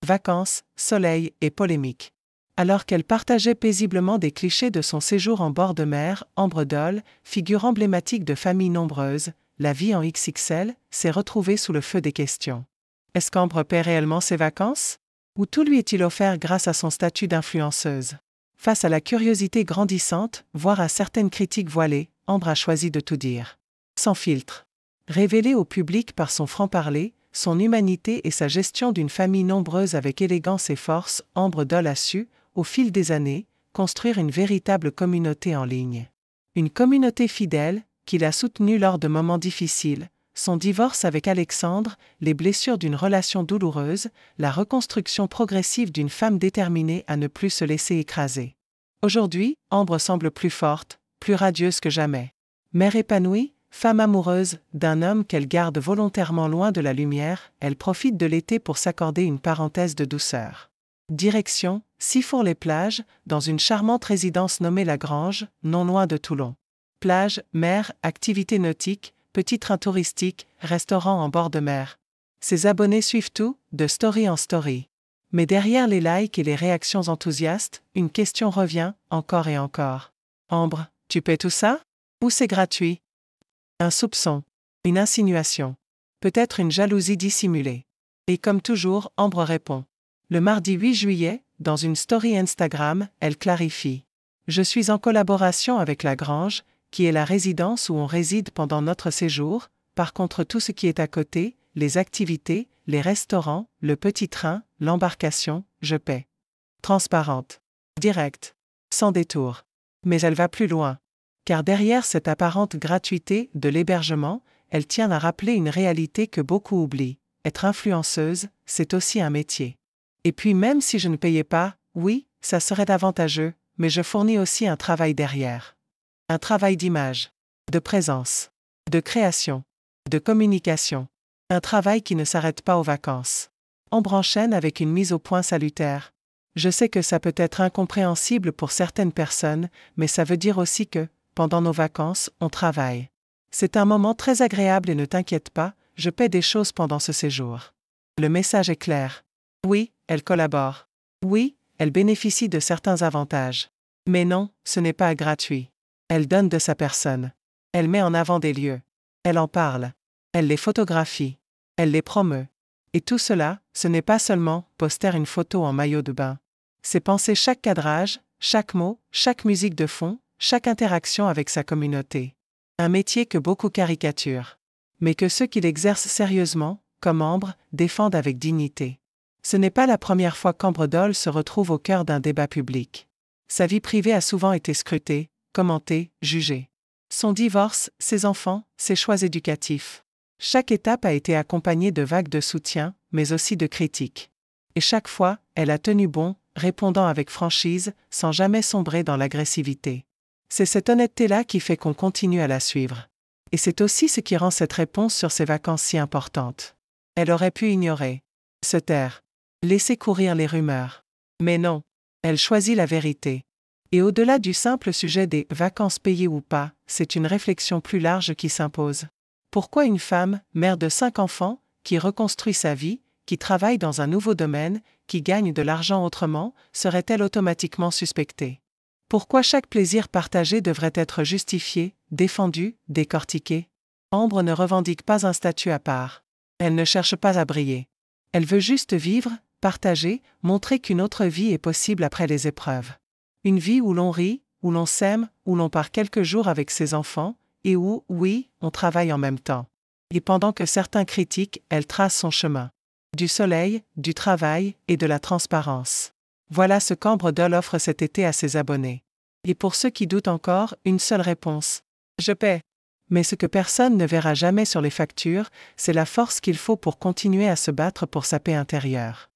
vacances, soleil et polémique. Alors qu'elle partageait paisiblement des clichés de son séjour en bord de mer, Ambre Doll, figure emblématique de familles nombreuses, la vie en XXL, s'est retrouvée sous le feu des questions. Est-ce qu'Ambre paie réellement ses vacances? Ou tout lui est-il offert grâce à son statut d'influenceuse? Face à la curiosité grandissante, voire à certaines critiques voilées, Ambre a choisi de tout dire. Sans filtre. Révélée au public par son franc-parler, son humanité et sa gestion d'une famille nombreuse avec élégance et force, Ambre Doll a su, au fil des années, construire une véritable communauté en ligne. Une communauté fidèle, qui l'a soutenue lors de moments difficiles, son divorce avec Alexandre, les blessures d'une relation douloureuse, la reconstruction progressive d'une femme déterminée à ne plus se laisser écraser. Aujourd'hui, Ambre semble plus forte, plus radieuse que jamais. Mère épanouie, femme amoureuse d'un homme qu'elle garde volontairement loin de la lumière, elle profite de l'été pour s'accorder une parenthèse de douceur. Direction, Sifour-les-Plages, dans une charmante résidence nommée La Grange, non loin de Toulon. Plage, mer, activités nautiques, petits trains touristiques, restaurants en bord de mer. Ses abonnés suivent tout, de story en story. Mais derrière les likes et les réactions enthousiastes, une question revient, encore et encore. Ambre, tu paies tout ça? Ou c'est gratuit? Un soupçon. Une insinuation. Peut-être une jalousie dissimulée. Et comme toujours, Ambre répond. Le mardi 8 juillet, dans une story Instagram, elle clarifie. Je suis en collaboration avec La Grange, qui est la résidence où on réside pendant notre séjour. Par contre, tout ce qui est à côté, les activités, les restaurants, le petit train, l'embarcation, je paie. Transparente. Directe. Sans détour. Mais elle va plus loin. Car derrière cette apparente gratuité de l'hébergement, elle tient à rappeler une réalité que beaucoup oublient. Être influenceuse, c'est aussi un métier. Et puis même si je ne payais pas, oui, ça serait avantageux, mais je fournis aussi un travail derrière. Un travail d'image, de présence, de création, de communication. Un travail qui ne s'arrête pas aux vacances. Ambre enchaîne avec une mise au point salutaire. Je sais que ça peut être incompréhensible pour certaines personnes, mais ça veut dire aussi que, pendant nos vacances, on travaille. C'est un moment très agréable et ne t'inquiète pas, je paie des choses pendant ce séjour. Le message est clair. Oui, elle collabore. Oui, elle bénéficie de certains avantages. Mais non, ce n'est pas gratuit. Elle donne de sa personne. Elle met en avant des lieux. Elle en parle. Elle les photographie. Elle les promeut. Et tout cela, ce n'est pas seulement poster une photo en maillot de bain. C'est penser chaque cadrage, chaque mot, chaque musique de fond, chaque interaction avec sa communauté. Un métier que beaucoup caricaturent. Mais que ceux qui l'exercent sérieusement, comme Ambre, défendent avec dignité. Ce n'est pas la première fois qu'Ambre Doll se retrouve au cœur d'un débat public. Sa vie privée a souvent été scrutée, commentée, jugée. Son divorce, ses enfants, ses choix éducatifs. Chaque étape a été accompagnée de vagues de soutien, mais aussi de critiques. Et chaque fois, elle a tenu bon, répondant avec franchise, sans jamais sombrer dans l'agressivité. C'est cette honnêteté-là qui fait qu'on continue à la suivre. Et c'est aussi ce qui rend cette réponse sur ses vacances si importante. Elle aurait pu ignorer, se taire, laisser courir les rumeurs. Mais non, elle choisit la vérité. Et au-delà du simple sujet des vacances payées ou pas, c'est une réflexion plus large qui s'impose. Pourquoi une femme, mère de 5 enfants, qui reconstruit sa vie, qui travaille dans un nouveau domaine, qui gagne de l'argent autrement, serait-elle automatiquement suspectée? Pourquoi chaque plaisir partagé devrait être justifié, défendu, décortiqué? Ambre ne revendique pas un statut à part. Elle ne cherche pas à briller. Elle veut juste vivre, partager, montrer qu'une autre vie est possible après les épreuves. Une vie où l'on rit, où l'on s'aime, où l'on part quelques jours avec ses enfants, et où, oui, on travaille en même temps. Et pendant que certains critiquent, elle trace son chemin. Du soleil, du travail et de la transparence. Voilà ce qu'Ambre Doll offre cet été à ses abonnés. Et pour ceux qui doutent encore, une seule réponse. Je paie. Mais ce que personne ne verra jamais sur les factures, c'est la force qu'il faut pour continuer à se battre pour sa paix intérieure.